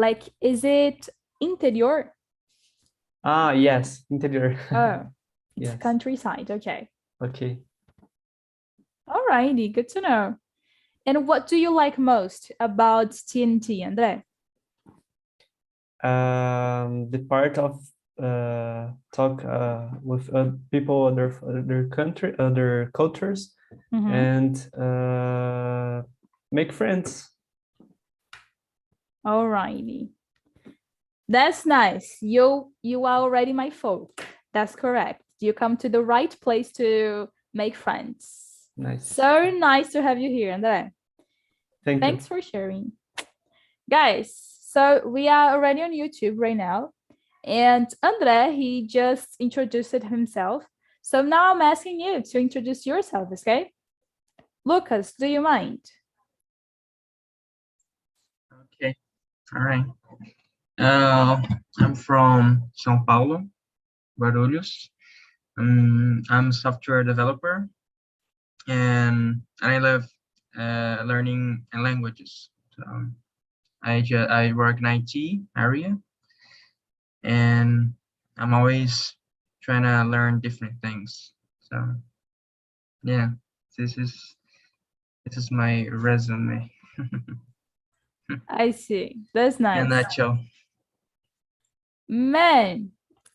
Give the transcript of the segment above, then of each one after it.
Like, is it interior? Yes, interior. Oh, it's Yes. countryside. Okay. Okay. Alrighty, good to know. And what do you like most about TNT, André? The part of talk with people other country, other cultures, and make friends. Alrighty. That's nice. You are already my folk. That's correct. You come to the right place to make friends. Nice. So nice to have you here, André. Thanks for sharing. Guys, so we are already on YouTube right now. And André, he just introduced himself. So now I'm asking you to introduce yourself, okay? Lucas, do you mind? Okay, all right. I'm from São Paulo, Guarulhos. I'm a software developer, and I love learning languages. So I work in IT area, and I'm always trying to learn different things. So yeah, this is my resume. I see. That's nice. In a nutshell. Man,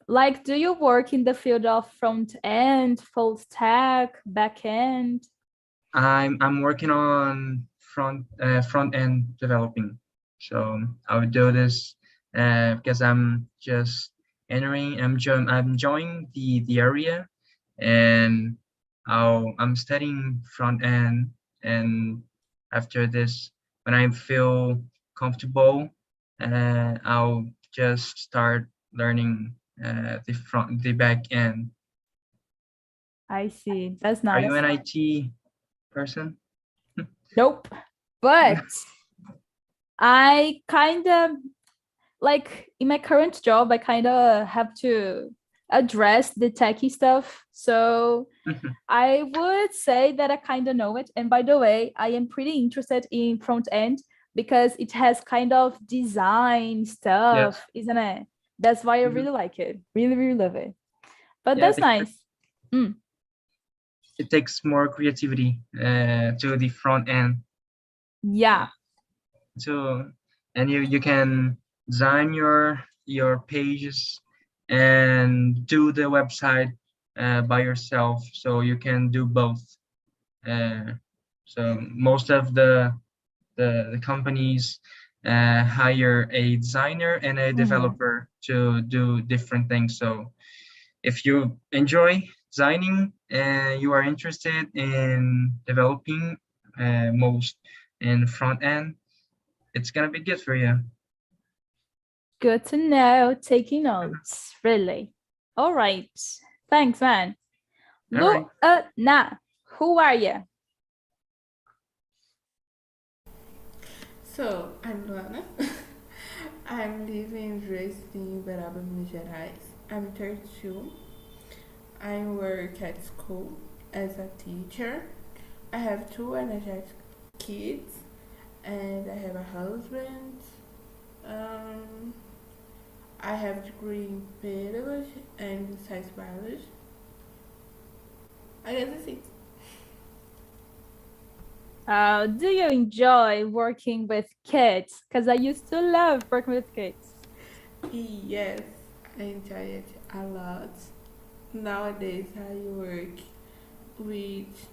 like, do you work in the field of front end, full stack, back end? I'm working on front end developing. So I would do this because I'm just entering. I'm joining the area, and I'm studying front end. And after this, when I feel comfortable, I'll just start learning the back end. I see. That's nice. Are you an IT person? Nope. But I kind of, like, in my current job, I kind of have to address the techie stuff. So I would say that I kind of know it. And by the way, I am pretty interested in front end because it has kind of design stuff, isn't it? That's why I really like it. Really, really love it. But that's nice. It takes more creativity to the front end. Yeah. So, and you can design your pages and do the website by yourself. So you can do both. So most of the companies hire a designer and a developer to do different things. So if you enjoy designing and you are interested in developing most in front end, it's gonna be good for you. Good to know. Taking notes, really. All right. Thanks, man. Look, who are you? So, I'm Luana. I'm living and raised in Uberaba, Minas Gerais. I'm 32. I work at school as a teacher. I have 2 energetic kids, and I have a husband. I have a degree in pedagogy and science biology. I guess that's it. Do you enjoy working with kids? Because I used to love working with kids. Yes, I enjoy it a lot. Nowadays, I work with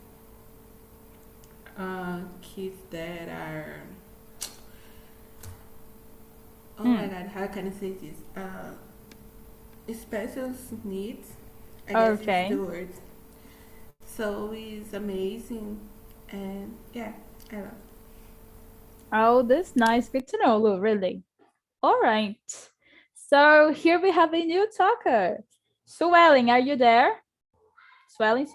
kids that are, oh my god, how can I say this? Special needs, I guess is the word. So it's amazing, and yeah, I love it. Oh, that's nice. Good to know, Lu, really. All right. So here we have a new talker. Swelling, are you there? Swelling.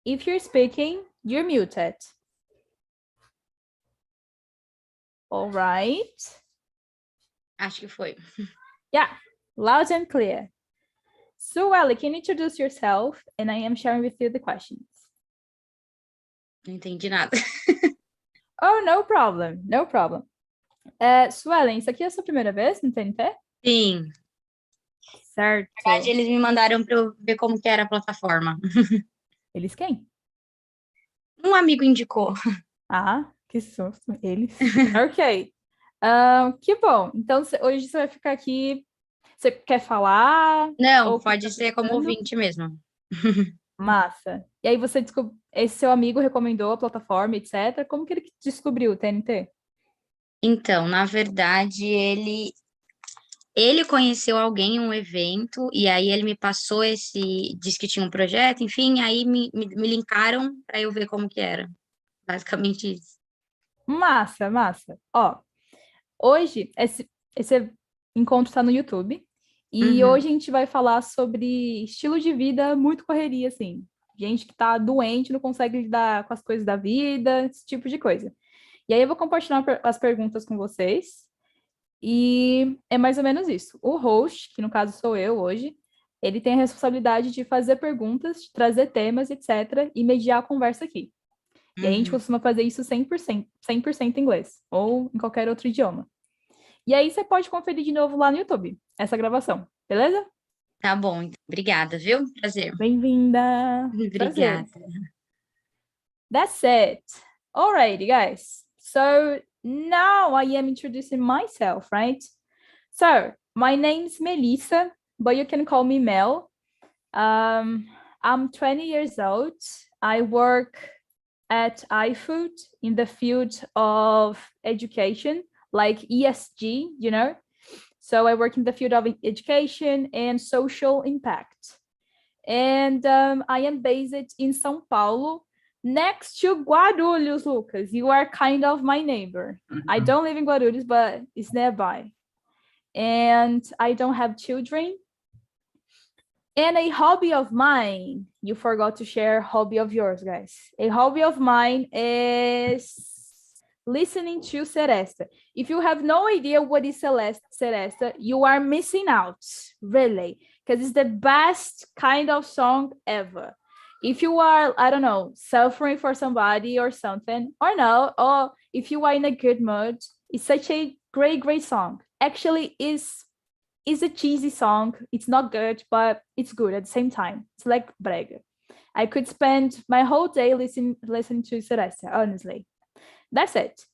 If you're speaking, you're muted. All right. Acho que foi. Yeah, loud and clear. Sueli, can you introduce yourself? And I am sharing with you the questions. Não entendi nada. Oh, no problem. No problem. Suelen, isso aqui é a sua primeira vez no TNT? Sim. Certo. Na verdade, eles me mandaram para eu ver como que era a plataforma. Eles quem? Um amigo indicou. Ah, que susto. Eles. Ok. Que bom. Então, hoje você vai ficar aqui. Você quer falar? Não, Ou pode ficar ser como pensando? ouvinte mesmo. Massa. E aí você esse seu amigo recomendou a plataforma, etc. Como que ele descobriu o TNT? Então, na verdade, ele conheceu alguém em um evento, e aí ele me passou disse que tinha um projeto, enfim, aí me linkaram para eu ver como que era. Basicamente isso. Massa, massa. Ó, hoje esse encontro está no YouTube. E Uhum. hoje a gente vai falar sobre estilo de vida, muito correria, assim. Gente que tá doente, não consegue lidar com as coisas da vida, esse tipo de coisa. E aí eu vou compartilhar as perguntas com vocês. E é mais ou menos isso. O host, que no caso sou eu hoje, ele tem a responsabilidade de fazer perguntas, de trazer temas, etc., e mediar a conversa aqui. E aí a gente Uhum. costuma fazer isso 100% em inglês, ou em qualquer outro idioma. E aí você pode conferir de novo lá no YouTube, essa gravação, beleza? Tá bom, então. Obrigada, viu? Prazer. Bem-vinda! Prazer! Obrigada. That's it! Alrighty, guys. So now I am introducing myself, right? So my name's Melissa, but you can call me Mel. I'm 20 years old. I work at iFood in the field of education, like ESG, you know? So I work in the field of education and social impact. And I am based in São Paulo, next to Guarulhos, Lucas. You are kind of my neighbor. I don't live in Guarulhos, but it's nearby. And I don't have children. And a hobby of mine, you forgot to share a hobby of yours, guys. A hobby of mine is listening to Seresta. If you have no idea what is Seresta, you are missing out, really, because it's the best kind of song ever. If you are, I don't know, suffering for somebody or something, or no, or if you are in a good mood, it's such a great song. Actually, is a cheesy song. It's not good, but it's good at the same time. It's like brega. I could spend my whole day listening to Seresta, honestly. That's it.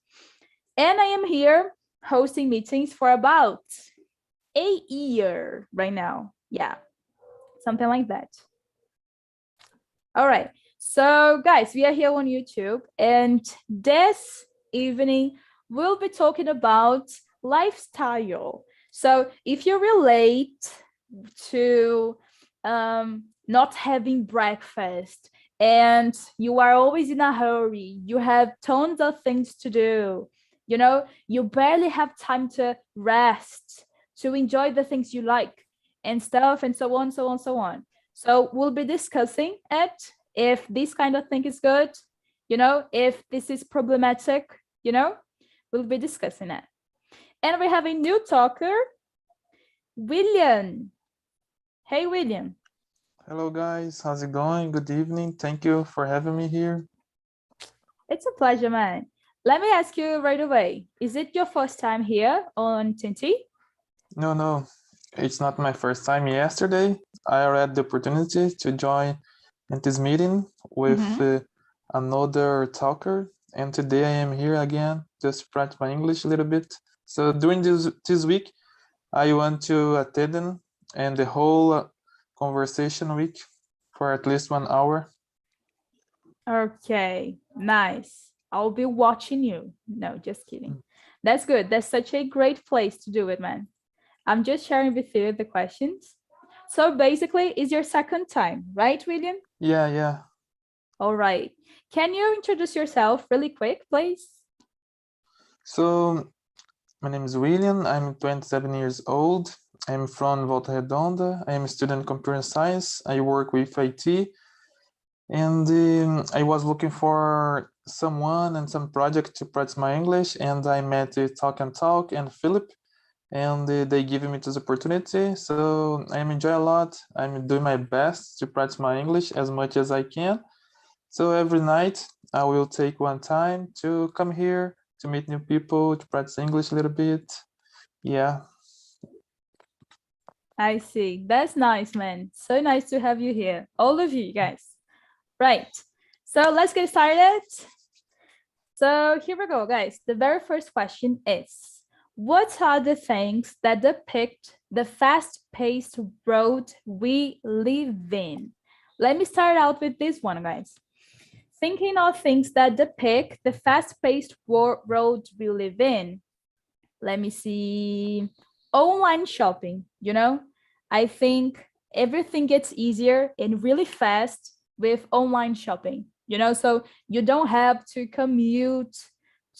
And I am here hosting meetings for about a year right now. Yeah, something like that. All right. So, guys, we are here on YouTube, and this evening we'll be talking about lifestyle. So if you relate to not having breakfast and you are always in a hurry, you have tons of things to do, you know, you barely have time to rest, to enjoy the things you like and stuff, and so on, so on, so on. So we'll be discussing it, if this kind of thing is good, you know, if this is problematic, you know, we'll be discussing it. And we have a new talker, William. Hey, William. Hello, guys. How's it going? Good evening. Thank you for having me here. It's a pleasure, man. Let me ask you right away. Is it your first time here on Tinti? No, it's not my first time. Yesterday, I had the opportunity to join in this meeting with another talker. And today I am here again, just to practice my English a little bit. So during this week, I want to attend and the whole conversation week for at least 1 hour. Okay, nice. I'll be watching you. No, just kidding. That's good. That's such a great place to do it, man. I'm just sharing with you the questions. So basically, it's your second time, right, William? Yeah. All right. Can you introduce yourself really quick, please? So, my name is William. I'm 27 years old. I'm from Volta Redonda. I am a student in computer science. I work with IT. And I was looking for someone and some project to practice my English. And I met Talk and Talk and Philip. And they gave me this opportunity. So I'm enjoying a lot. I'm doing my best to practice my English as much as I can. So every night I will take one time to come here to meet new people, to practice English a little bit. Yeah. I see. That's nice, man. So nice to have you here. All of you guys. Right. So let's get started. So here we go, guys. The very first question is, what are the things that depict the fast-paced world we live in? Let me start out with this one, guys. Thinking of things that depict the fast-paced world we live in. Let me see. Online shopping, you know? I think everything gets easier and really fast with online shopping, you know? So you don't have to commute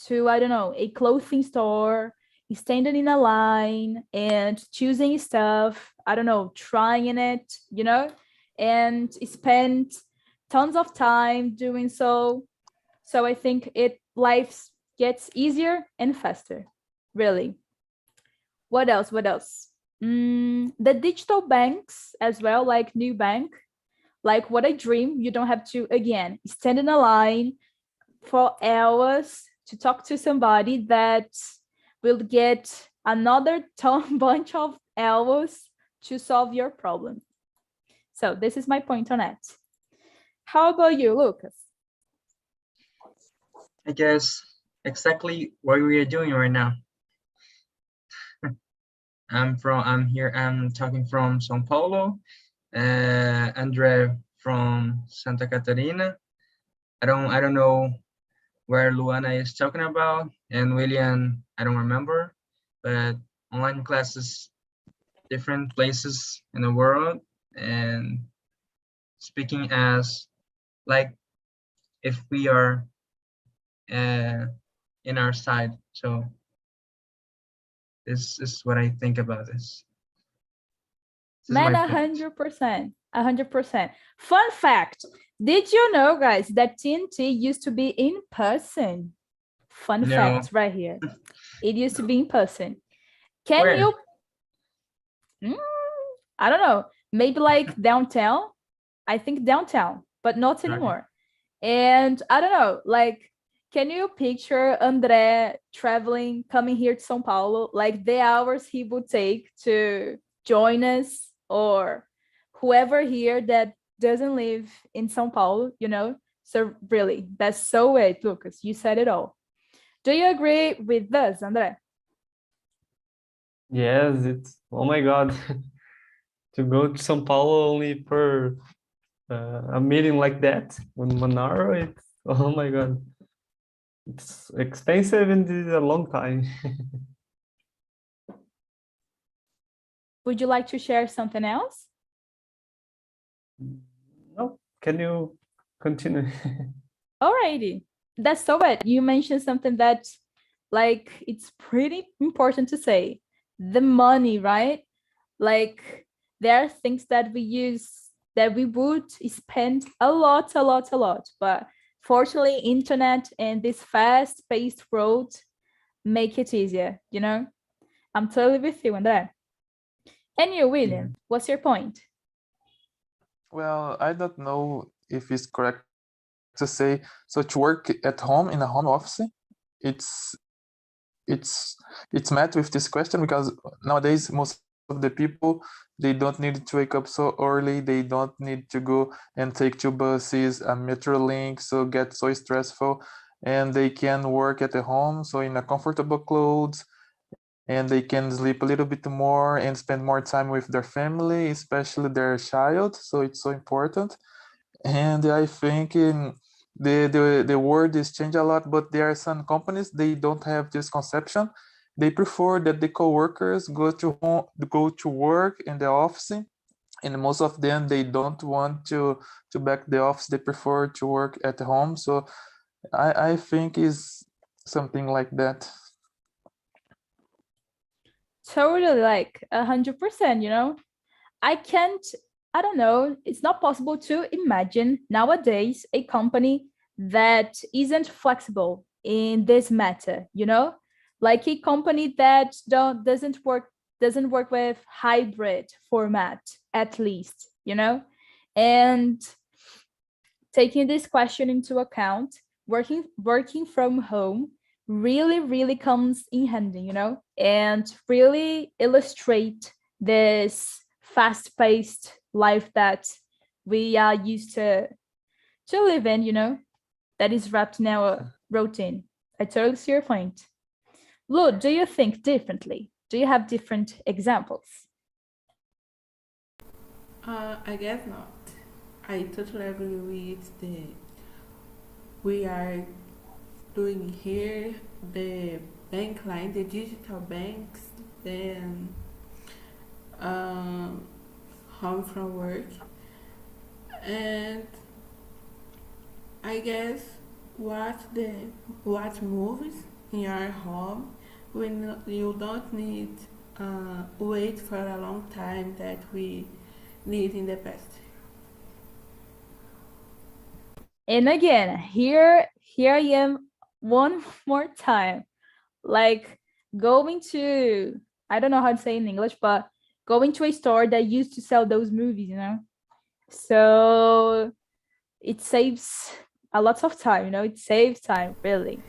to, I don't know, a clothing store, standing in a line and choosing stuff, I don't know, trying it, you know? And spend tons of time doing so. So I think life gets easier and faster, really. What else? What else? The digital banks as well, like Nubank, like what I dream. You don't have to, again, stand in a line for hours to talk to somebody that will get another bunch of hours to solve your problem. So this is my point on it. How about you, Lucas? I guess exactly what we are doing right now. I'm talking from São Paulo. Andre from Santa Catarina. I don't know where Luana is talking about, and William, I don't remember, but online classes, different places in the world, and speaking as like if we are in our side. So this is what I think about this. Man, 100%, 100%. Fun fact, did you know, guys, that TNT used to be in person? Fun fact right here. It used to be in person. Can you, I don't know, maybe like downtown? I think downtown, but not anymore. And I don't know, like, can you picture André traveling, coming here to São Paulo, like the hours he would take to join us, or whoever here that doesn't live in São Paulo, you know? So really, that's so it, Lucas. You said it all. Do you agree with this, André? Yes, it's, oh my God. To go to São Paulo only for a meeting like that, 1 hour, it's, oh my God. It's expensive and it's a long time. Would you like to share something else? No, can you continue? Alrighty, that's so it. You mentioned something that, like, it's pretty important to say. The money, right? Like, there are things that we use that we would spend a lot, but fortunately, internet and this fast-paced world make it easier, you know? I'm totally with you on that. And you, William, what's your point? Well, I don't know if it's correct to say, so to work at home in a home office, it's met with this question because nowadays most of the people, they don't need to wake up so early, they don't need to go and take 2 buses, a metro link, so get so stressful, and they can work at the home, so in a comfortable clothes, and they can sleep a little bit more and spend more time with their family, especially their child, so it's so important. And I think the world is changed a lot, but there are some companies, they don't have this conception. They prefer that the co-workers go to work in the office, and most of them, they don't want to back the office. They prefer to work at home. So I think is something like that. Totally, like 100%, you know? I don't know, it's not possible to imagine nowadays a company that isn't flexible in this matter, you know? Like a company that doesn't work with hybrid format, at least, you know? And taking this question into account, working from home really, really comes in handy, you know, and really illustrate this fast-paced life that we are used to live in, you know, that is wrapped in our routine. I totally see your point. Lu, do you think differently? Do you have different examples? I guess not. I totally agree with the we are doing here, the bank line, the digital banks, then home from work, and I guess watch movies in your home when you don't need wait for a long time that we need in the past. And again, here I am one more time, like going to, I don't know how to say in English, but going to a store that used to sell those movies, you know? So it saves a lot of time, you know? It saves time, really.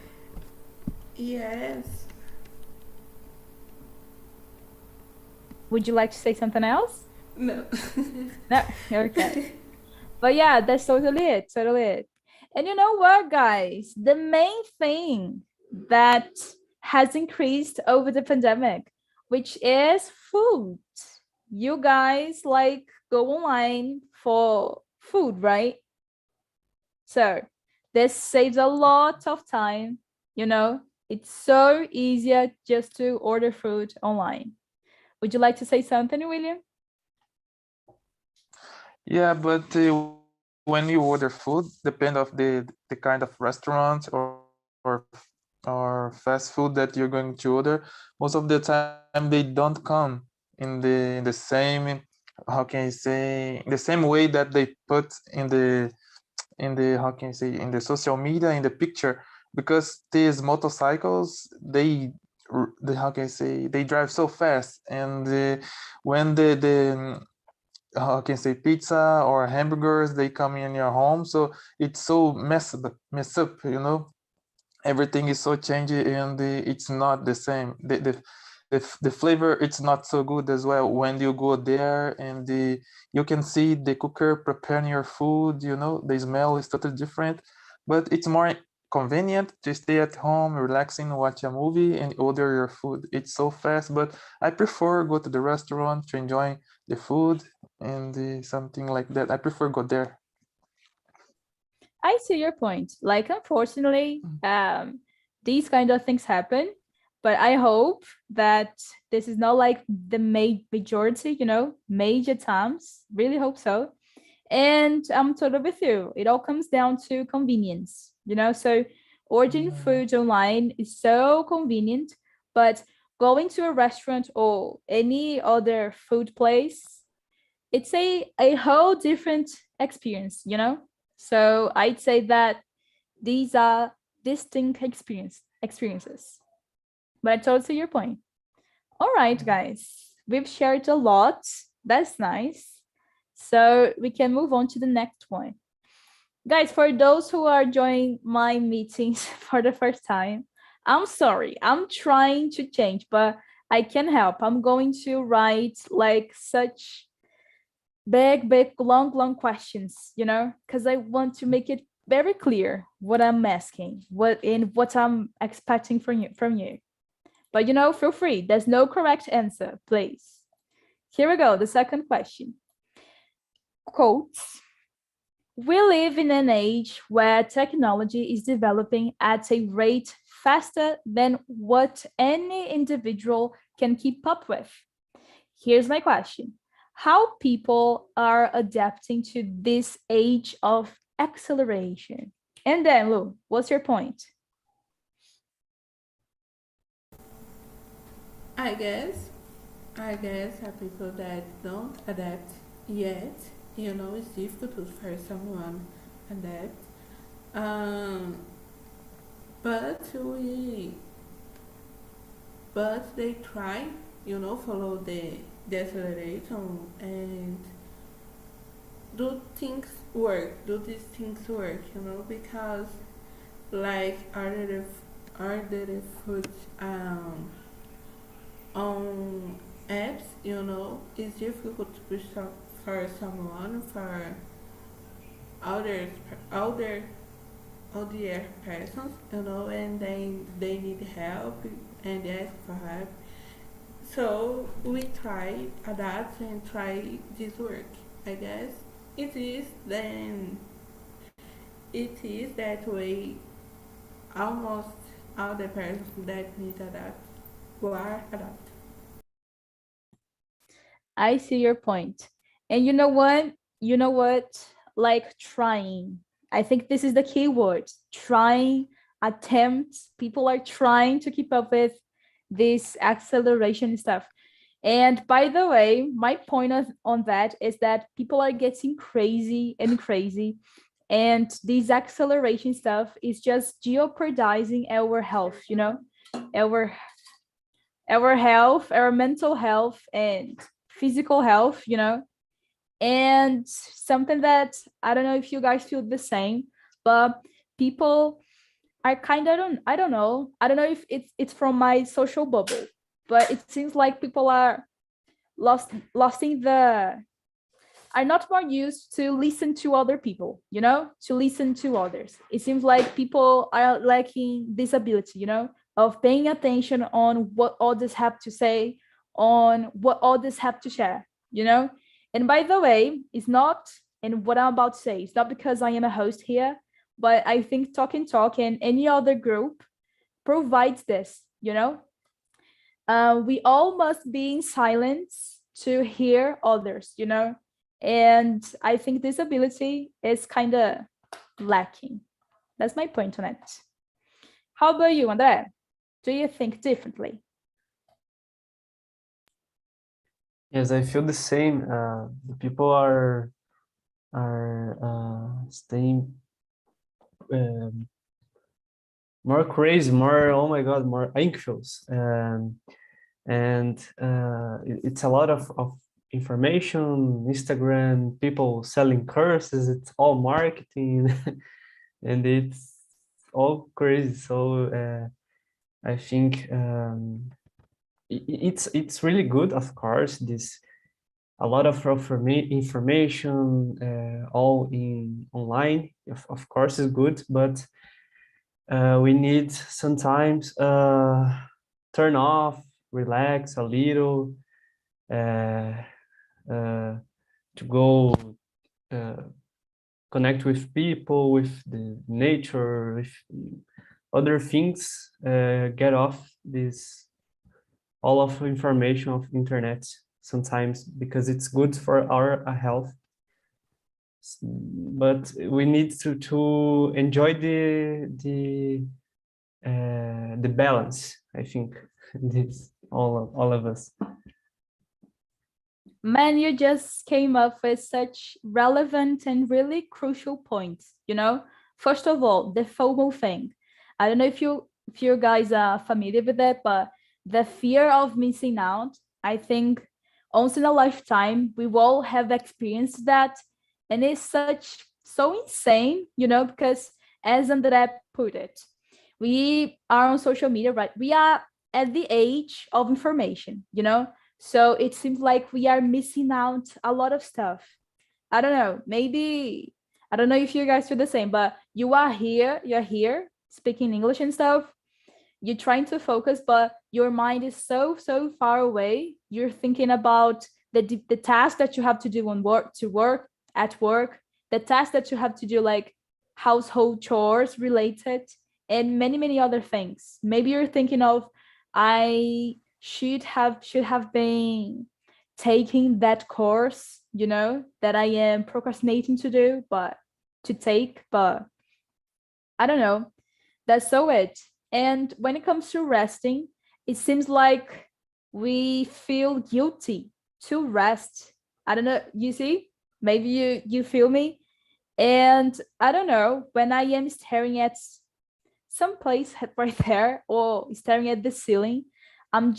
Yes. Would you like to say something else? No. No? Okay. But yeah, that's totally it. Totally it. And you know what, guys? The main thing that has increased over the pandemic, which is food. You guys like go online for food, right? So this saves a lot of time, you know? It's so easier just to order food online. Would you like to say something, William? Yeah, but when you order food, depend of the kind of restaurant or fast food that you're going to order, most of the time they don't come in the same, how can you say, the same way that they put in the how can you say, in the social media, in the picture, because these motorcycles, they how can I say, they drive so fast, and when the how can I say, pizza or hamburgers, they come in your home, so it's so mess up, you know. Everything is so changing, and it's not the same. The flavor, it's not so good as well when you go there, and you can see the cooker preparing your food, you know, the smell is totally different, but it's more convenient to stay at home, relaxing, watch a movie, and order your food. It's so fast, but I prefer go to the restaurant to enjoy the food and something like that. I prefer go there. I see your point. Like, unfortunately, these kind of things happen, but I hope that this is not like the majority, you know, major times. Really hope so. And I'm totally with you. It all comes down to convenience, you know. So ordering food online is so convenient, but going to a restaurant or any other food place, it's a whole different experience, you know. So I'd say that these are distinct experiences. But I totally see your point. All right, guys, we've shared a lot. That's nice. So we can move on to the next one. Guys, for those who are joining my meetings for the first time, I'm sorry. I'm trying to change, but I can't help. I'm going to write like such big, long questions, you know, because I want to make it very clear what I'm asking, what I'm expecting from you. But you know, feel free. There's no correct answer, please. Here we go. The second question. Quotes. We live in an age where technology is developing at a rate faster than what any individual can keep up with. Here's my question. How people are adapting to this age of acceleration? And then, Lu, what's your point? I guess are people that don't adapt yet. You know, it's difficult for someone adapt. Um, but they try, you know, follow the acceleration and do these things work, you know, because like order food on apps, it's difficult for someone, for other other other persons, and they need help and ask for help. So we try adapt and try this work. I guess it is then it is that way. Almost all the persons that need adapt were adapt. I see your point. And you know what? You know what? Like trying. I think this is the key word. Trying, attempts. People are trying to keep up with this acceleration stuff. And by the way, my point on that is that people are getting crazy and crazy. And this acceleration stuff is just jeopardizing our health, our health, our mental health and physical health, and something that I don't know if you guys feel the same, but people are kind of, I don't know if it's from my social bubble, but it seems like people are losing the are not more used to listen to other people, to listen to others. It seems like people are lacking this ability, of paying attention on what others have to say, on what others have to share, And by the way, it's not, and what I'm about to say, it's not because I am a host here, but I think Talk and Talk and any other group provides this, we all must be in silence to hear others, And I think this ability is kind of lacking. That's my point on it. How about you, André? Do you think differently? Yes, I feel the same. The people are staying more crazy, more, oh my God, more anxious, and it's a lot of information, Instagram, people selling courses, it's all marketing, and it's all crazy. So I think it's really good, of course, this a lot of information all in online, of course is good, but we need sometimes turn off, relax a little, to go connect with people, with the nature, with other things, get off this all of information of internet sometimes, because it's good for our health, but we need to enjoy the balance. I think this all of us. Man, you just came up with such relevant and really crucial points, First of all, the FOMO thing. I don't know if you guys are familiar with that, but the fear of missing out, I think once in a lifetime, we all have experienced that. And it's so insane, because as André put it, we are on social media, right? We are at the age of information, So it seems like we are missing out a lot of stuff. I don't know, maybe, I don't know if you guys feel the same, but you're here speaking English and stuff. You're trying to focus, but your mind is so far away. You're thinking about the task that you have to do at work, the task that you have to do, like household chores related, and many other things. Maybe you're thinking of, I should have been taking that course, that I am procrastinating to do, but I don't know. That's so it. And when it comes to resting, it seems like we feel guilty to rest. I don't know, you see? Maybe you feel me? And I don't know, when I am staring at some place right there or staring at the ceiling, a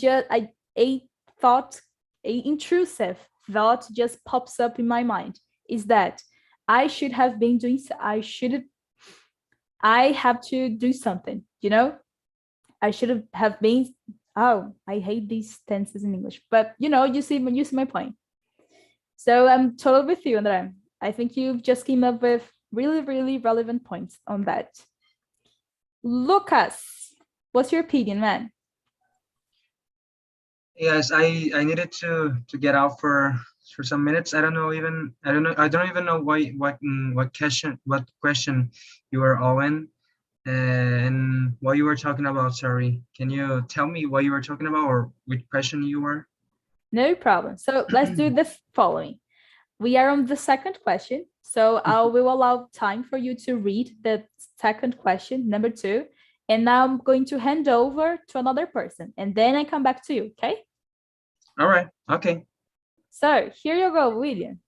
intrusive thought just pops up in my mind, is that I have to do something, I should have been. Oh, I hate these tenses in English, but you see my point. So I'm totally with you, Andrea. I think you just came up with really, really relevant points on that. Lucas, what's your opinion, man? Yes, I needed to get out for some minutes. I don't even know what question you were on, and what you were talking about. Sorry, can you tell me what you were talking about, or which question you were? No problem. So let's do the following. We are on the second question. So I will allow time for you to read the second question, number 2. And now I'm going to hand over to another person. And then I come back to you, okay? All right. Okay. So here you go, William.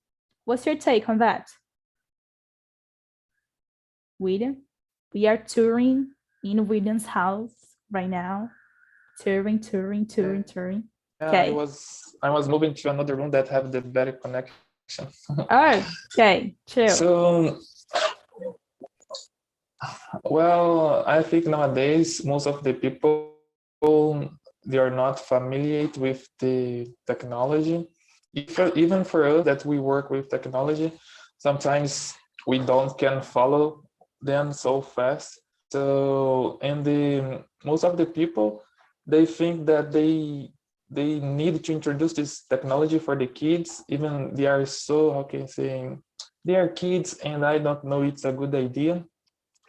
What's your take on that? William, we are touring in William's house right now. Touring. Yeah, Okay. I was moving to another room that have the better connection. Oh, okay, chill. So, well, I think nowadays most of the people, they are not familiar with the technology. Even for us that we work with technology, sometimes we can follow them so fast. So, and most of the people, they think that they need to introduce this technology for the kids. Even they are so, how can I say, they are kids, and I don't know it's a good idea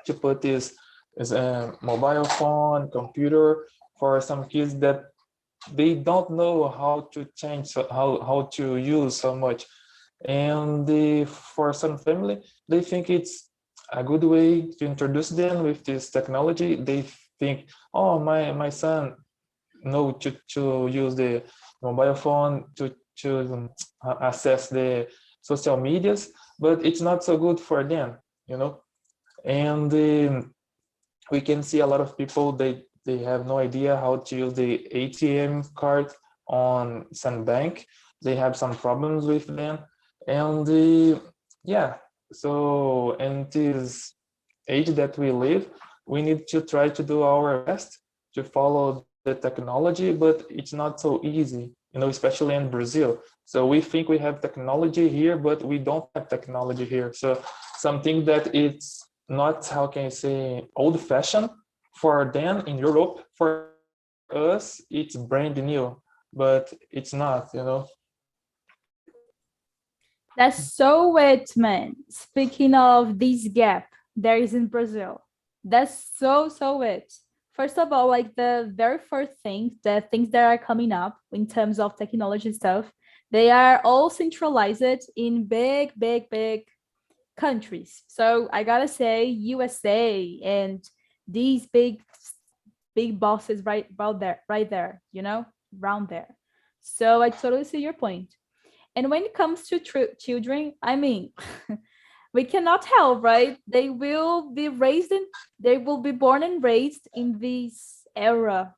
to put this as a mobile phone, computer for some kids that they don't know how to change, how to use so much. And for some family, they think it's a good way to introduce them with this technology. They think, oh, my son know to use the mobile phone to access the social medias, but it's not so good for them, and we can see a lot of people, they have no idea how to use the ATM card on some bank. They have some problems with them, and yeah, so in this age that we live, we need to try to do our best to follow the technology, but it's not so easy, especially in Brazil. So we think we have technology here, but we don't have technology here. So something that it's not, how can I say, old-fashioned for them in Europe, for us, it's brand new, but it's not, That's so it, man. Speaking of this gap there is in Brazil, that's so it. First of all, like the very first things, the things that are coming up in terms of technology stuff, they are all centralized in big countries. So I gotta say, USA and these big bosses right there, around there. So I totally see your point. And when it comes to children, I mean, we cannot help, right? They will be born and raised in this era,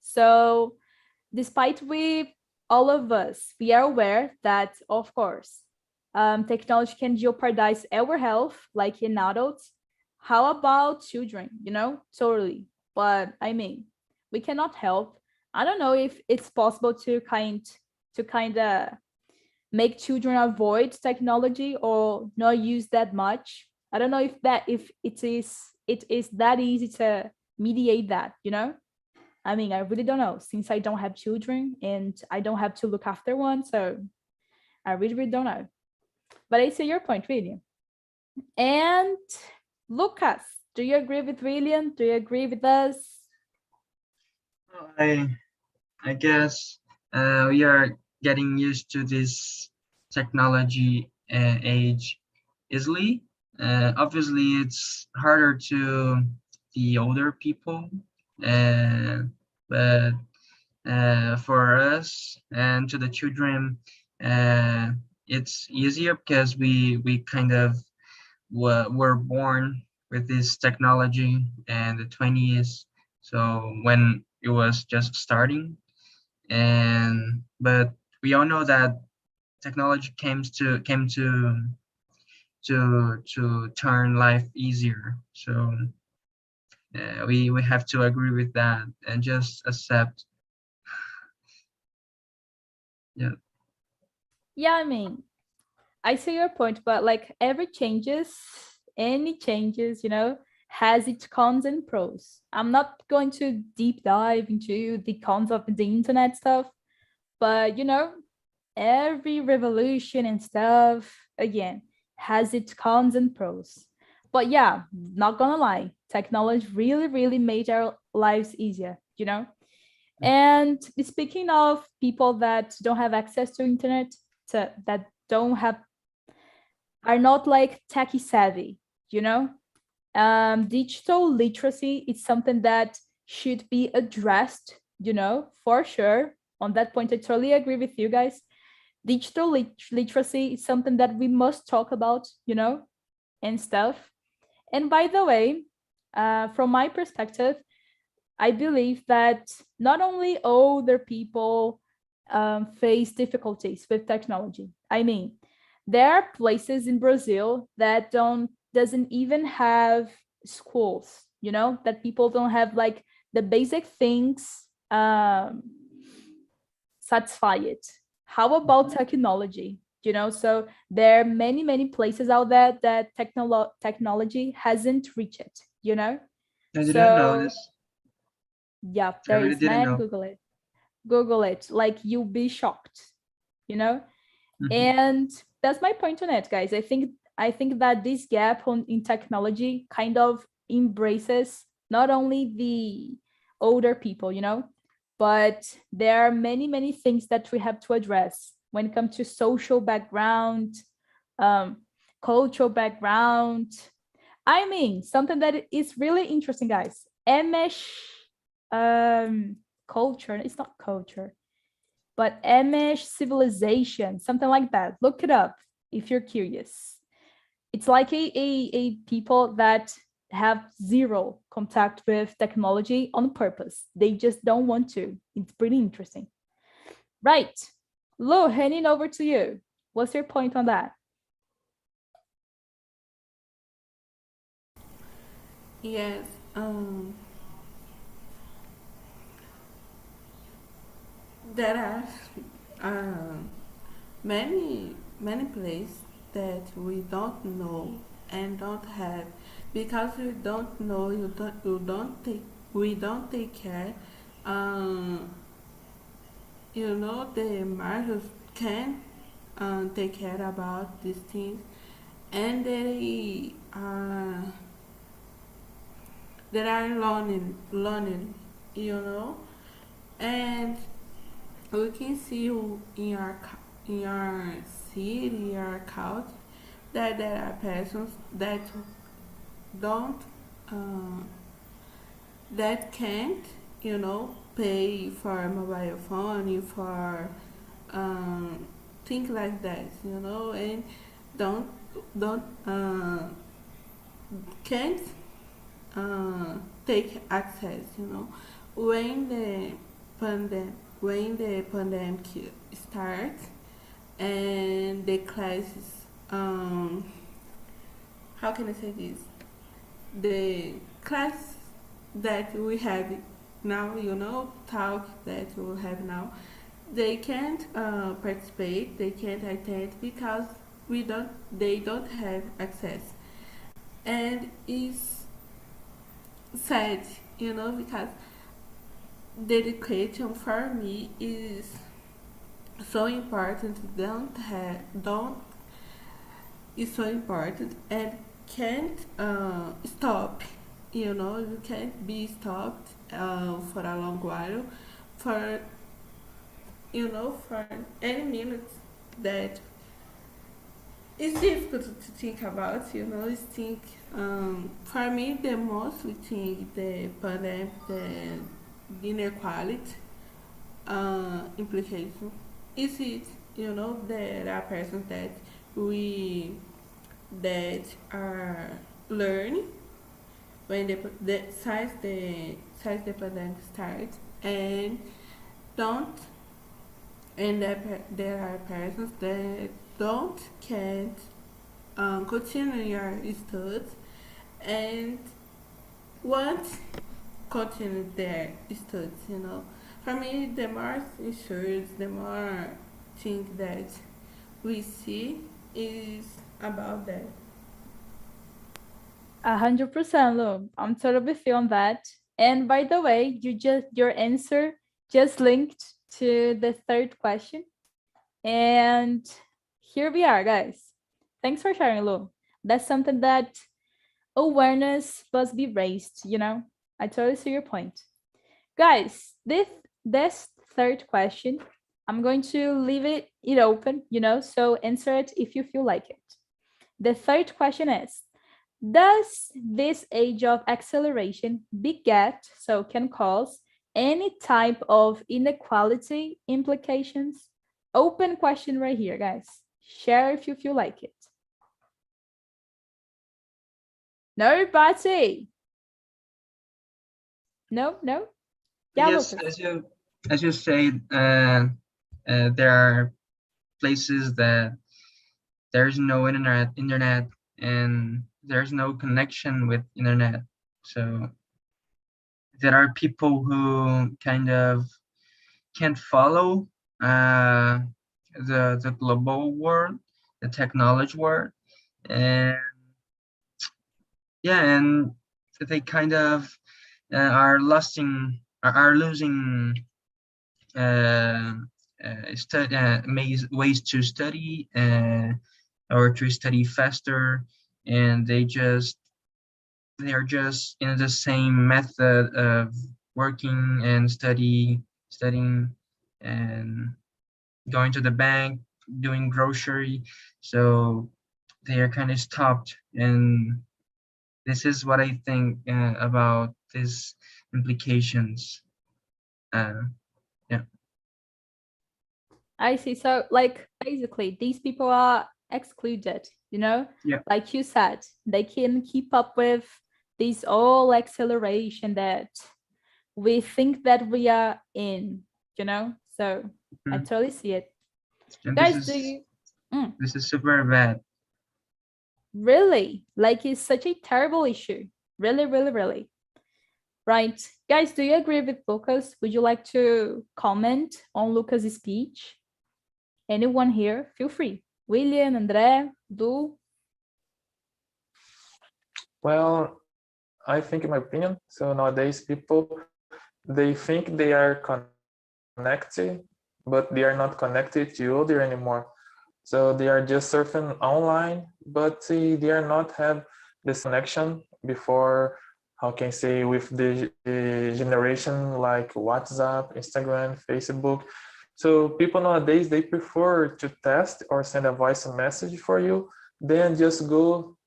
So despite all of us, we are aware that, of course, technology can jeopardize our health, like in adults. How about children? Totally. But I mean, we cannot help. I don't know if it's possible to kind of make children avoid technology or not use that much. I don't know if it is that easy to mediate that, I mean, I really don't know, since I don't have children and I don't have to look after one, so I really don't know. But I see your point, William. And Lucas, do you agree with William? Do you agree with us? I guess we are getting used to this technology age easily. Obviously, it's harder to the older people, but for us and to the children, it's easier because we kind of were born with this technology in the 20s, so when it was just starting. But we all know that technology came to turn life easier. So we have to agree with that and just accept. Yeah. Yeah, I mean, I see your point, but like any changes, has its cons and pros. I'm not going to deep dive into the cons of the internet stuff, but every revolution and stuff, again, has its cons and pros. But yeah, not gonna lie, technology really, really made our lives easier. And speaking of people that don't have access to internet, that are not like techie savvy, digital literacy is something that should be addressed, for sure. On that point, I totally agree with you guys. Digital literacy is something that we must talk about, and stuff. And by the way, from my perspective, I believe that not only older people face difficulties with technology. I mean, there are places in Brazil that doesn't even have schools, that people don't have like the basic things satisfied. How about technology? So there are many, many places out there that technology hasn't reached it, I didn't know So this. yeah, I there really is, didn't man. know. Google it. Like, you'll be shocked, Mhm. And that's my point on it, guys. I think that this gap in technology kind of embraces not only the older people, but there are many, many things that we have to address when it comes to social background, um, cultural background. I mean, something that is really interesting, guys. Amish culture. It's not culture, but Amish civilization, something like that. Look it up if you're curious. It's like a people that have zero contact with technology on purpose. They just don't want to. It's pretty interesting. Right. Lou, handing over to you. What's your point on that? Yes, there are many places that we don't know and don't have because we don't know. We don't take care. Um, the markets can take care about these things, and they are learning, and we can see in your city, your country, that there are persons that don't uh, that can't, pay for a mobile phone, for things like that, and don't don't can't take access, when the pandemic starts and the classes, how can I say this? The class that we have now, talk that we have now, they can't participate, they can't attend because they don't have access, and it's sad, because dedication for me is so important. Don't is so important and can't stop. You can't be stopped for a long while, for for any minutes that it's difficult to think about. It's think for me the most we think the pandemic, the inequality implication is it. There are persons we that are learning when the pandemic starts, and don't and there are persons that can't continue your studies, and want continue their studies, For me, the more issues, the more thing that we see is about that. 100%, Lu. I'm totally with you on that. And by the way, your answer just linked to the third question. And here we are, guys. Thanks for sharing, Lu. That's something that awareness must be raised, I totally see your point. Guys, this third question, I'm going to leave it open, so answer it if you feel like it. The third question is, does this age of acceleration beget, so can cause, any type of inequality implications? Open question right here, guys. Share if you feel like it. Nobody? No? Yeah, Yes, Lucas. as you said, there are places that there's no internet, and there's no connection with internet. So there are people who kind of can't follow the global world, the technology world, and yeah, and they kind of are losing are losing ways to study or to study faster, and they are just in the same method of working and studying and going to the bank, doing grocery. So they are kind of stopped, and this is what I think about these implications. Yeah. I see. So, basically, these people are excluded, Yeah. Like you said, they can keep up with this all acceleration that we think that we are in, So, I totally see it. And Guys, this is super bad. Really? It's such a terrible issue. Really, really, really. Right. Guys, do you agree with Lucas? Would you like to comment on Lucas' speech? Anyone here? Feel free. William, André, Du. Well, I think in my opinion, so nowadays people, they think they are connected, but they are not connected to other anymore. So they are just surfing online, but they are not have this connection before, how can I say, with the generation like WhatsApp, Instagram, Facebook. So people nowadays, they prefer to test or send a voice message for you, then just go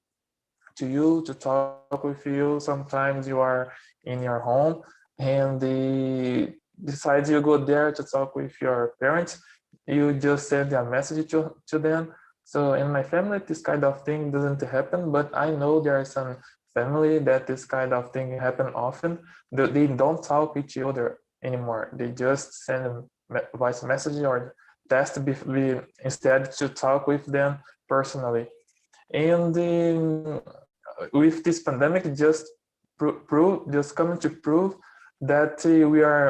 to you to talk with you. Sometimes you are in your home and they decide you go there to talk with your parents. You just send a message to them. So in my family, this kind of thing doesn't happen, but I know there are some family that this kind of thing happen often. They don't talk with each other anymore. They just send a voice message or text instead to talk with them personally. And with this pandemic, just coming to prove that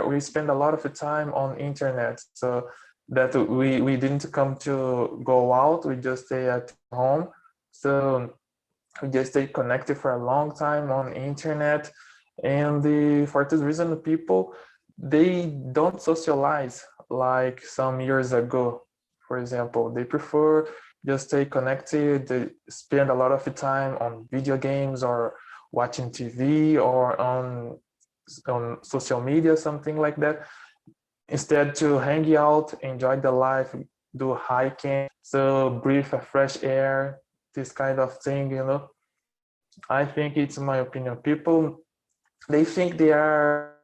we spend a lot of time on internet. So that we didn't come to go out, we just stay at home. So we just stay connected for a long time on internet. And for this reason, people, they don't socialize like some years ago. For example, they prefer just stay connected. They spend a lot of time on video games or watching TV or on social media, something like that, instead to hang out, enjoy the life, do hiking, so breathe a fresh air, this kind of thing. I think it's my opinion. People, they think they are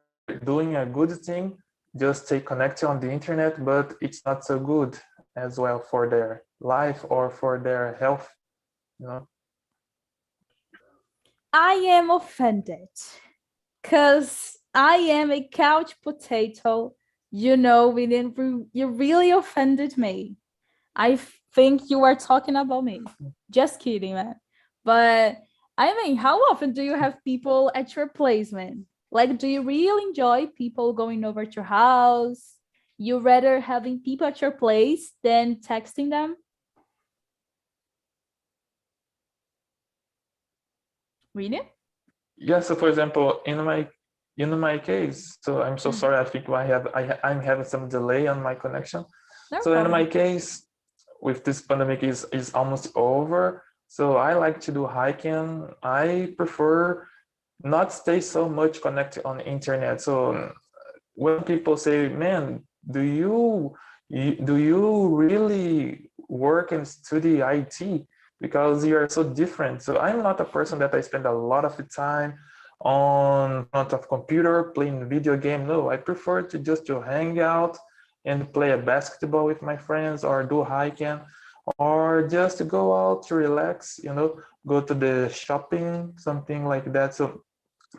doing a good thing, just stay connected on the internet, but it's not so good as well for their life or for their health. I am offended because I am a couch potato. William, you really offended me. I think you are talking about me. Just kidding, man. But I mean, how often do you have people at your place, man? Like, do you really enjoy people going over to your house? You rather having people at your place than texting them? Really? Yeah, so for example, in my case, so I'm so sorry, I think I'm having some delay on my connection. No So in problem. my case, with this pandemic is almost over, so I like to do hiking. I prefer not stay so much connected on the internet. So when people say, "Man, do you really work and study IT because you are so different?" So I'm not a person that I spend a lot of the time on front of computer playing video game. No, I prefer to hang out and play a basketball with my friends or do hiking or just to go out to relax, go to the shopping, something like that. So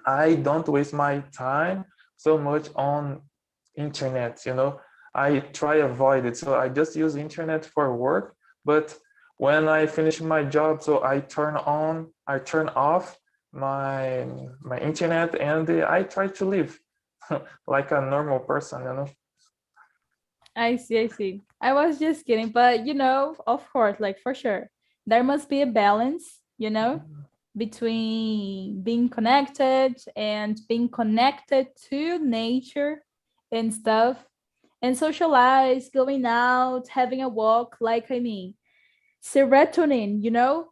I don't waste my time so much on internet. I try avoid it. So I just use internet for work, but when I finish my job, so I turn off my internet and I try to live like a normal person. I see, I see. I was just kidding, but of course, like for sure, there must be a balance, between being connected and being connected to nature and stuff, and socialize, going out, having a walk. Like, I mean, serotonin,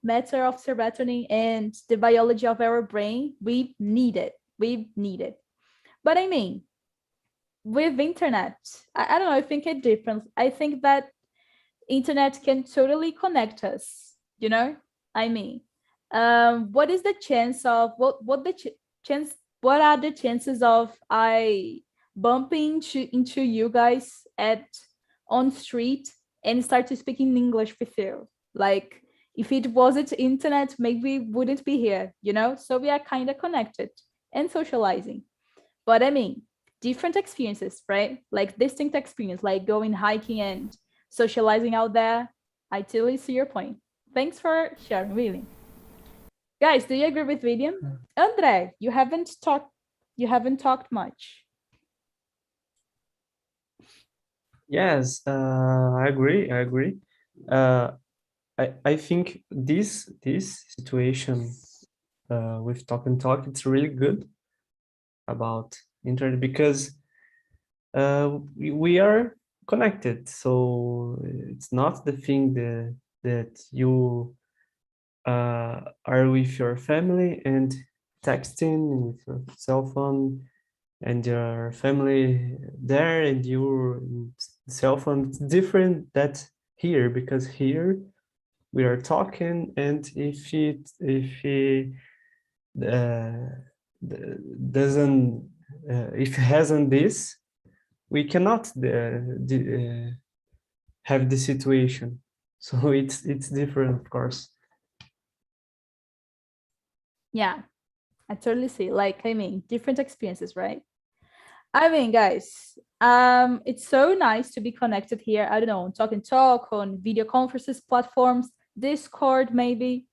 matter of serotonin and the biology of our brain, we need it. We need it. But I mean, with internet, I don't know, I think it's different. I think that internet can totally connect us, I mean, what is the chance of what are the chances of I bumping into you guys on street and start to speak in English with you? Like, if it wasn't internet, maybe we wouldn't be here, so we are kind of connected and socializing. But I mean, different experiences, right? Like distinct experience, like going hiking and socializing out there. I totally see your point. Thanks for sharing, really. Guys, do you agree with William? Andre, you haven't talked much. Yes, I agree. I think this situation with talk and talk, it's really good about internet because we are connected. So it's not the thing that you are with your family and texting with your cell phone and your family there and your cell phone. It's different that here, because here we are talking, and if it doesn't if it hasn't this, we cannot have the situation. So it's different, of course. Yeah, I totally see. Like, I mean, different experiences, right? I mean, guys, it's so nice to be connected here. I don't know, on Talk and Talk, on video conferences platforms, Discord, maybe.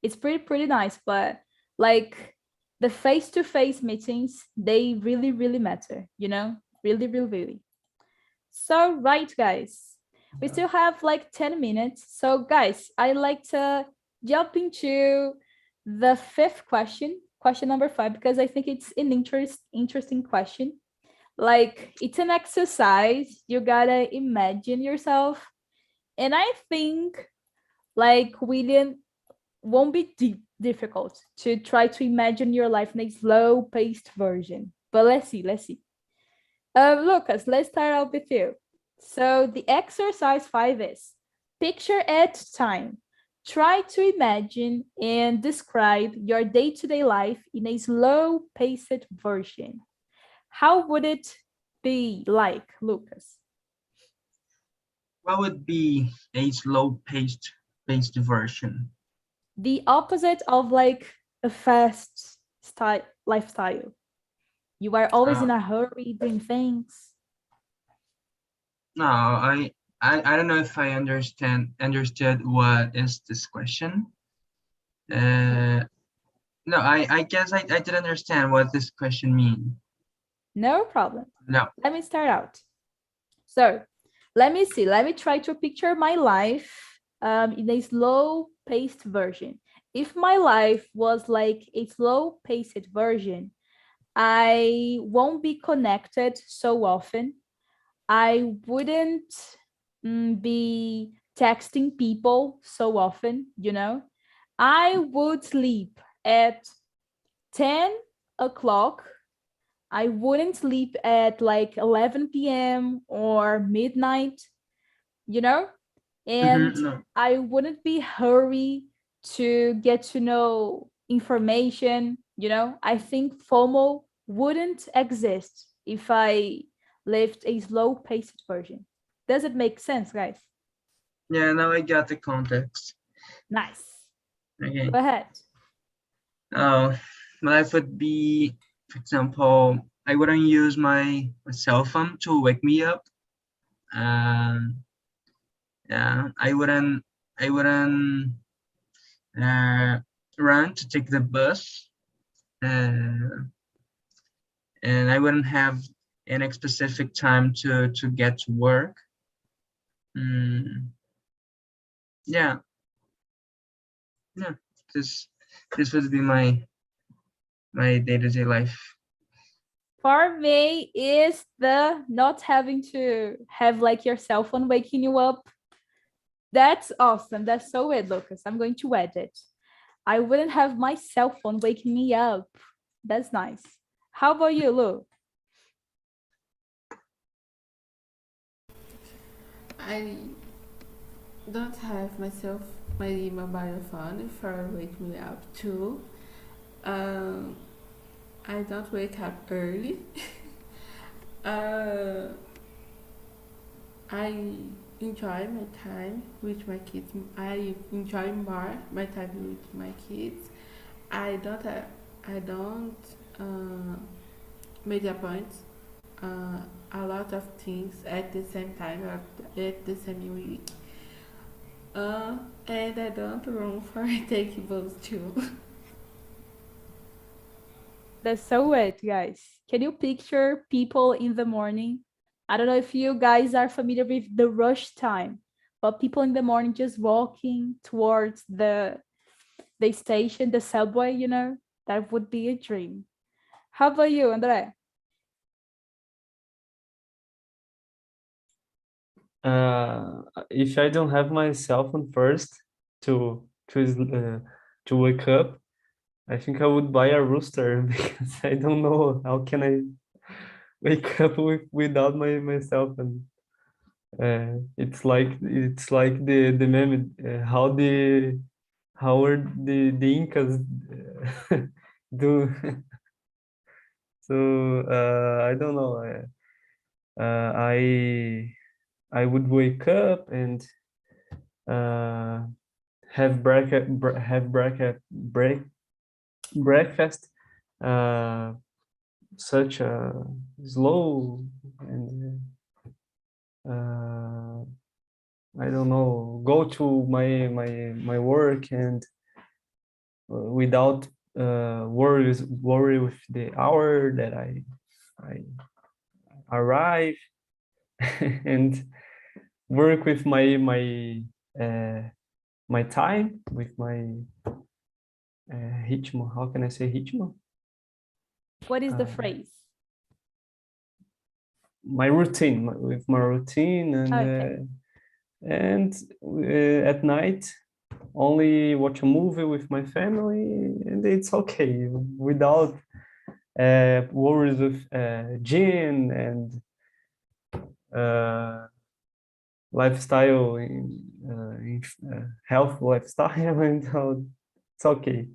It's pretty nice, but like the face-to-face meetings, they really, really matter, Really, really, really. So, right, guys, we still have like 10 minutes. So, guys, I like to jump into the fifth question number 5, because I think it's an interesting question. Like, it's an exercise. You gotta imagine yourself. And I think, like, William, won't be difficult to try to imagine your life in a slow-paced version. But let's see. Lucas, let's start out with you. So the exercise 5 is picture at time. Try to imagine and describe your day-to-day life in a slow-paced version. How would it be like, Lucas? What would be a slow-paced version? The opposite of like a fast lifestyle. You are always in a hurry doing things. No, I don't know if I understood what is this question. No, I guess I didn't understand what this question means. No problem. No. Let me start out. So let me see. Let me try to picture my life in a slow-paced version. If my life was like a slow-paced version, I won't be connected so often. I wouldn't be texting people so often, you know. I would sleep at 10 o'clock. I wouldn't sleep at like 11 p.m. or midnight, you know, and No. I wouldn't be hurry to get to know information, you know. I think FOMO wouldn't exist if I lived a slow-paced version. Does it make sense, guys? Yeah, now I got the context. Nice. Okay. Go ahead. My life would be, for example, I wouldn't use my cell phone to wake me up. Yeah, I wouldn't run to take the bus, and I wouldn't have any specific time to get to work. Yeah, this would be my day-to-day life. For me, is the not having to have like your cell phone waking you up. That's awesome. That's so weird, Lucas. I'm going to add it. I wouldn't have my cell phone waking me up. That's nice. How about you, Lu? I don't have my mobile phone for wake me up too. I don't wake up early. I enjoy my time with my kids. I enjoy more my time with my kids. I don't make a point a lot of things at the same time or at the same week. And I don't run for taking bus too. That's so weird, guys. Can you picture people in the morning? I don't know if you guys are familiar with the rush time, but people in the morning just walking towards the station, the subway, you know, that would be a dream. How about you, André? If I don't have my cell phone first to wake up, I think I would buy a rooster because I don't know how can I wake up without my cell phone. It's like the meme, how are the Incas do. So I don't know. I would wake up and have breakfast, such a slow and I don't know, go to my work and without worry with the hour that I arrive and work with my time, with my ritmo. How can I say ritmo? What is the phrase? My routine, with my routine, and Okay. at night only watch a movie with my family, and it's okay without worries with gym and lifestyle in health lifestyle, and it's okay.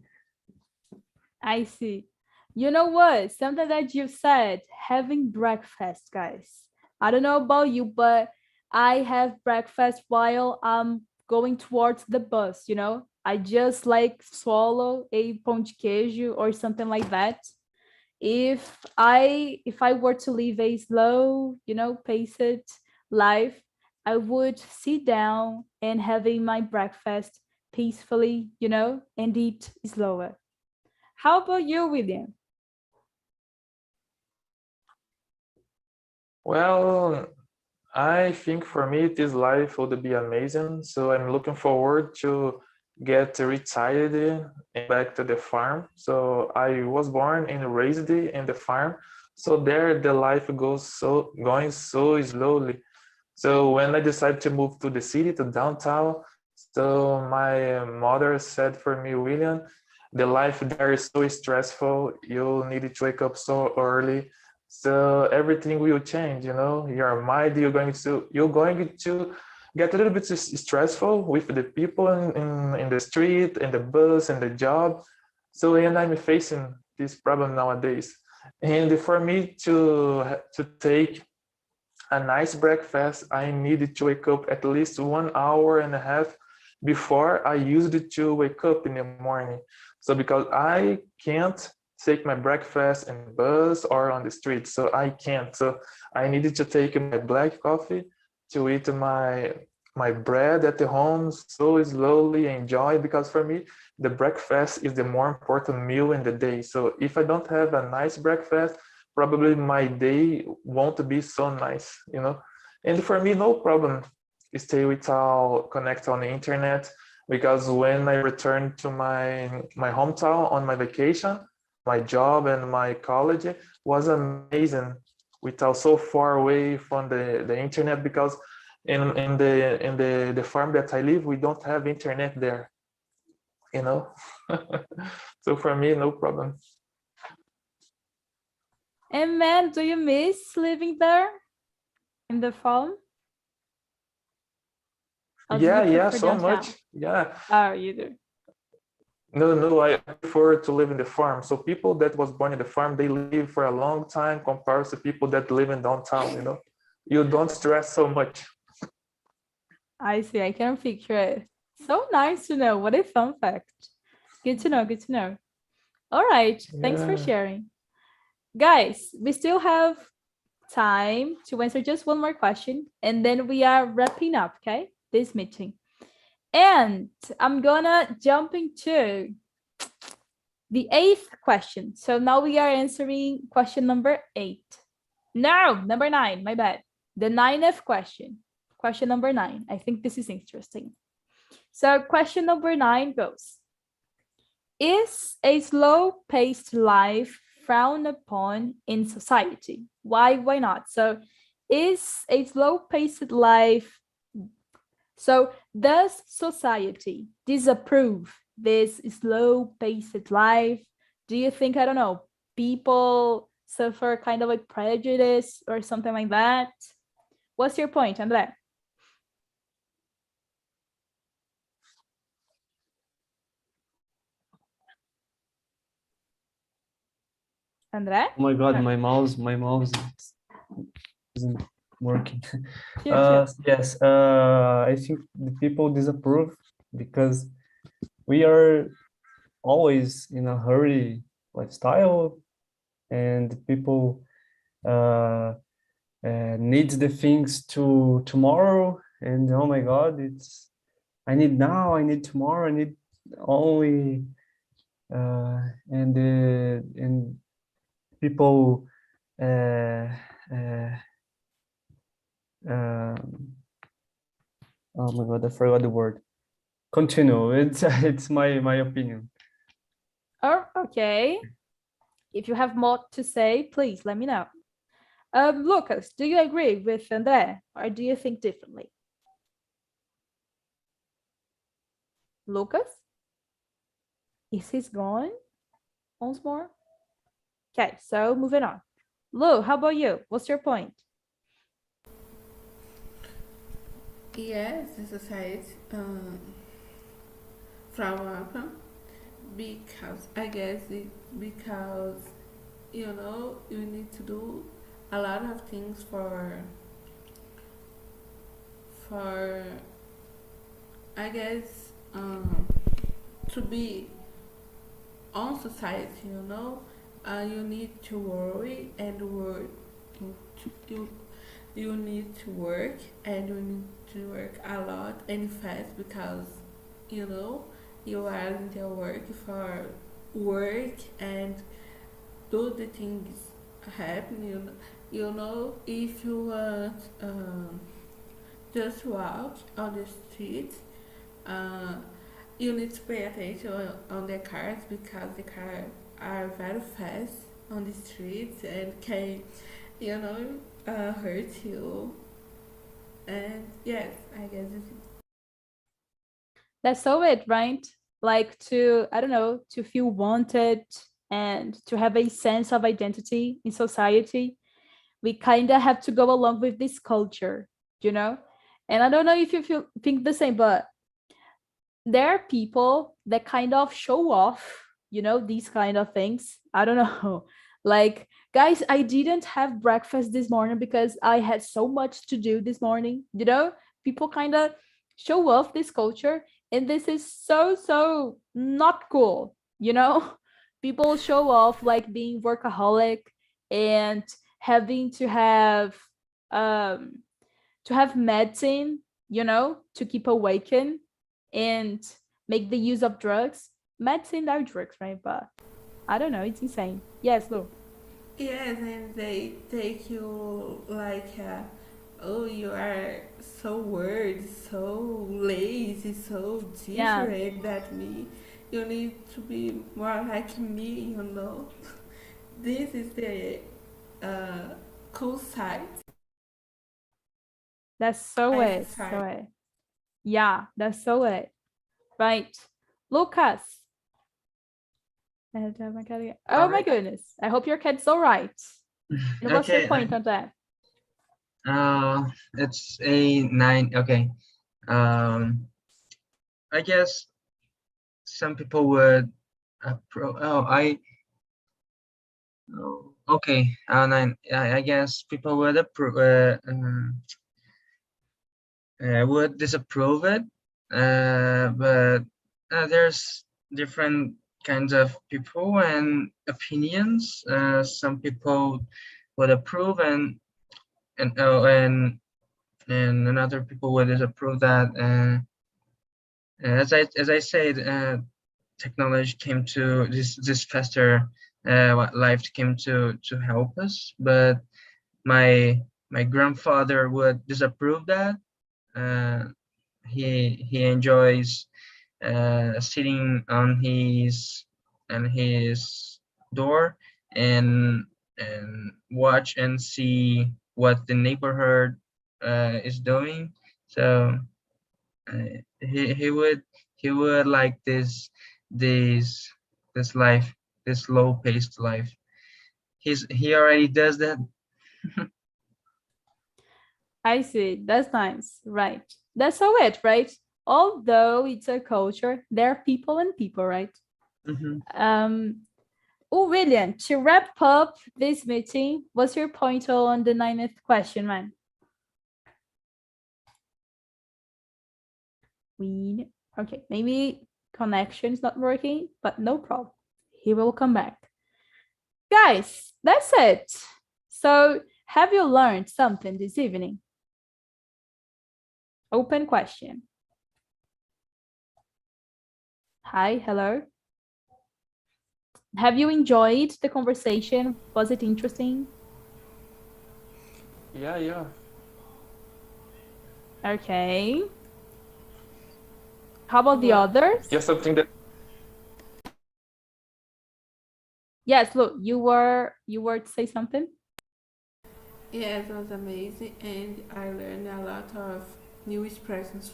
I see. You know what? Something that you said, having breakfast, guys. I don't know about you, but I have breakfast while I'm going towards the bus, you know? I just like swallow a pão de queijo or something like that. If I were to live a slow, you know, paced life, I would sit down and having my breakfast peacefully, you know, and eat slower. How about you, William? Well, I think for me this life would be amazing. So I'm looking forward to get retired and back to the farm. So I was born and raised in the farm. So there the life goes so going so slowly. So when I decided to move to the city, to downtown, so my mother said for me, William, the life there is so stressful. You need to wake up so early. So everything will change, you know. Your mind, you're going to get a little bit stressful with the people in the street, in the bus, and the job. So and I'm facing this problem nowadays. And for me to take a nice breakfast, I needed to wake up at least 1 hour and a half before I used to wake up in the morning. So because I can't take my breakfast in bus or on the street, so I can't. So I needed to take my black coffee to eat my bread at the home so slowly enjoy, because for me the breakfast is the more important meal in the day. So if I don't have a nice breakfast, probably my day won't be so nice, you know. And for me, no problem stay without connect on the internet, because when I returned to my hometown on my vacation, my job and my college was amazing without so far away from the internet, because in the farm that I live, we don't have internet there, you know. So for me, no problem. And man, do you miss living there in the farm? Or do you Yeah, prefer so downtown? much. Yeah. Oh, you do. No, I prefer to live in the farm. So people that was born in the farm, they live for a long time compared to people that live in downtown, you know. You don't stress so much. I see. I can picture it. So nice to know. What a fun fact. Good to know. Good to know. All right. Thanks for Yeah. sharing. Guys, we still have time to answer just one more question, and then we are wrapping up, okay? This meeting. And I'm gonna jump into the 8th question. So now we are answering question number 8. No, number 9, my bad. The 9th question. Question number 9. I think this is interesting. So question number 9 goes, is a slow-paced life frowned upon in society? Why not? So is a slow-paced life, so does society disapprove this slow-paced life? Do you think, I don't know, people suffer kind of like prejudice or something like that? What's your point, André? André? Oh my God, my mouse isn't working. Chill. Yes, I think the people disapprove because we are always in a hurry lifestyle, and people needs the things to tomorrow, and oh my God, it's I need now, I need tomorrow, I need only and people oh my God, I forgot the word. Continue. It's my opinion. Oh, okay. If you have more to say, please let me know. Lucas, do you agree with André, or do you think differently? Lucas? Is he gone once more? Okay, so moving on. Lu, how about you? What's your point? Yes, the society frown upon, because I guess because you know you need to do a lot of things for I guess to be on society, you know. You need to worry and work. You, you need to work, and you need to work a lot and fast, because you know you are in the work for work and do the things happen. If you want just walk on the street, uh, you need to pay attention on the cars because the cars are very fast on the streets and can, hurt you. And yes, I guess it's That's so it, right? Like to, I don't know, to feel wanted and to have a sense of identity in society, we kind of have to go along with this culture, you know? And I don't know if you think the same, but there are people that kind of show off, these kind of things. I don't know. Like, guys, I didn't have breakfast this morning because I had so much to do this morning. People kind of show off this culture, and this is so not cool. People show off like being workaholic and having to have medicine, to keep awakened and make the use of drugs. Medicine are drugs, right? But I don't know, it's insane. Yes, Lou. yes, and they take you like, oh, you are so weird, so lazy, so Yeah. different than me. You need to be more like me. This is the cool side. That's so I it. decide. So it. Yeah, that's so it. Right. Lucas. Oh my goodness. I hope your cat's all right. And what's your Okay, point on that? it's a 9. Okay. I guess some people would okay. 9. I guess people would approve. Would disapprove it. But there's different kinds of people and opinions. Some people would approve, and another people would disapprove that. As I said, technology came to this faster. Life came to help us, but my grandfather would disapprove that. He enjoys sitting on his door and watch and see what the neighborhood is doing. So he would like this life, this slow paced life. He already does that. I see. That's nice. Right. That's so it, right? Although it's a culture, there are people and people, right? William, to wrap up this meeting, what's your point on the 9th question, man? Okay, maybe connection is not working, but no problem. He will come back. Guys, that's it. So, have you learned something this evening? Open question. Hi, hello. Have you enjoyed the conversation? Was it interesting? Yeah. Okay. How about the others? Just something that Yes, look, you were to say something? Yes, it was amazing, and I learned a lot of new expressions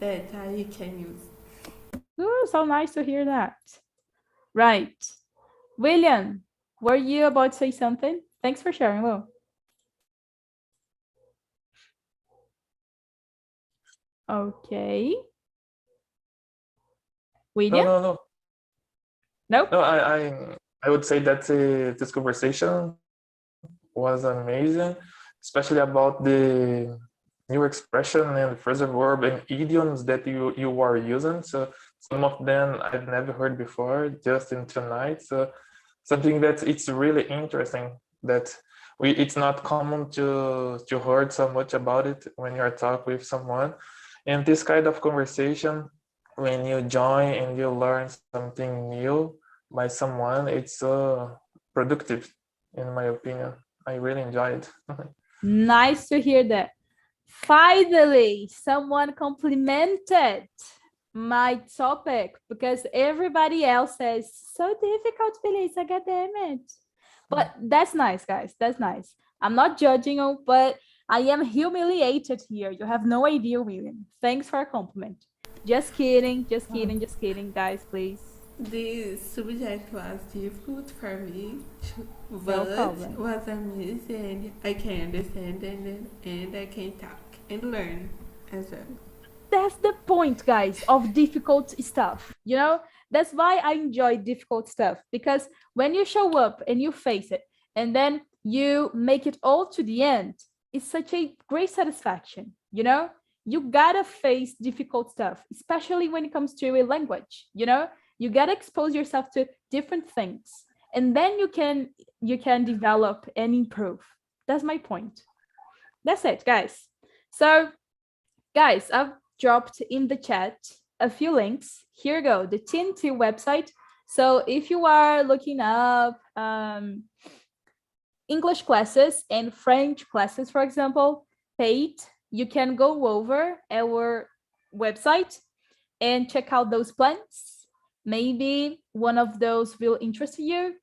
that I can use. Ooh, so nice to hear that. Right. William, were you about to say something? Thanks for sharing, Will. Okay. William? no. Nope. No, I would say that this conversation was amazing, especially about the new expression and phrasal verb and idioms that you are using. So some of them I've never heard before, just in tonight. So something that it's really interesting that it's not common to hear so much about it when you are talking with someone. And this kind of conversation, when you join and you learn something new, by someone, it's so productive, in my opinion. I really enjoyed it. Nice to hear that. Finally, someone complimented my topic because everybody else says so difficult, Felisa, God damn it. But that's nice, guys. That's nice. I'm not judging you, but I am humiliated here. You have no idea, William. Thanks for a compliment. Just kidding, guys, please. The subject was difficult for me, No but problem. was amazing. I can understand and I can talk and learn as well. That's the point, guys, of difficult stuff. You know, that's why I enjoy difficult stuff, because when you show up and you face it and then you make it all to the end, it's such a great satisfaction. You know, you gotta face difficult stuff, especially when it comes to a language. You know, you gotta expose yourself to different things, and then you can develop and improve. That's my point. That's it, guys. So, guys, I've dropped in the chat a few links. Here you go, the TNT website. So if you are looking up English classes and French classes, for example, paid, you can go over our website and check out those plans. Maybe one of those will interest you.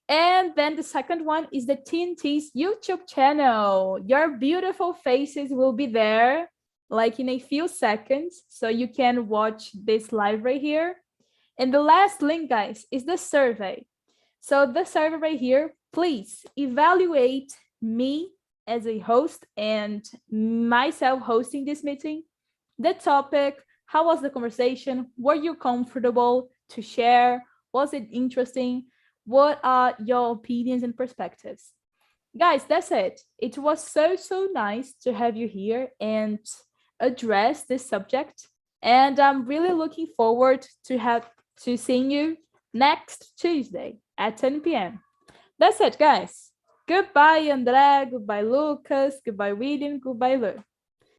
And then the second one is the TNT's YouTube channel. Your beautiful faces will be there like in a few seconds, so you can watch this live right here. And the last link, guys, is the survey. So the survey right here, please evaluate me as a host and myself hosting this meeting. The topic, how was the conversation? Were you comfortable to share? Was it interesting? What are your opinions and perspectives? Guys, that's it. It was so nice to have you here and address this subject. And I'm really looking forward to seeing you next Tuesday at 10 p.m. That's it, guys. Goodbye, André. Goodbye, Lucas. Goodbye, William. Goodbye, Lu.